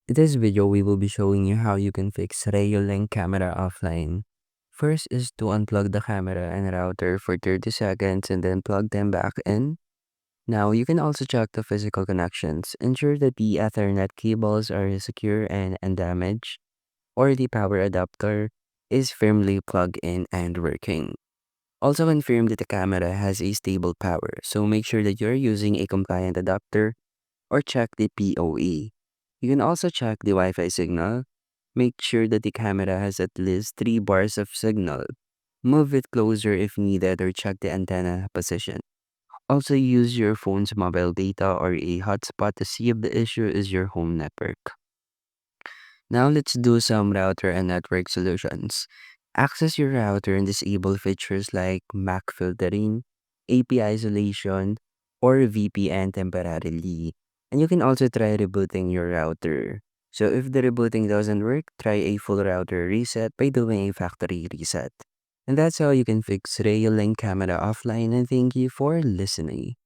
In this video, we will be showing you how you can fix Reolink camera offline. First is to unplug the camera and router for 30 seconds and then plug them back in. Now, you can also check the physical connections. Ensure that the Ethernet cables are secure and undamaged, or the power adapter is firmly plugged in and working. Also confirm that the camera has a stable power, so make sure that you're using a compliant adapter or check the PoE. You can also check the Wi-Fi signal. Make sure that the camera has at least 3 bars of signal. Move it closer if needed or check the antenna position. Also use your phone's mobile data or a hotspot to see if the issue is your home network. Now let's do some router and network solutions. Access your router and disable features like MAC filtering, API isolation, or VPN temporarily. And you can also try rebooting your router. So if the rebooting doesn't work, try a full router reset by doing a factory reset. And that's how you can fix Reolink camera offline, and thank you for listening.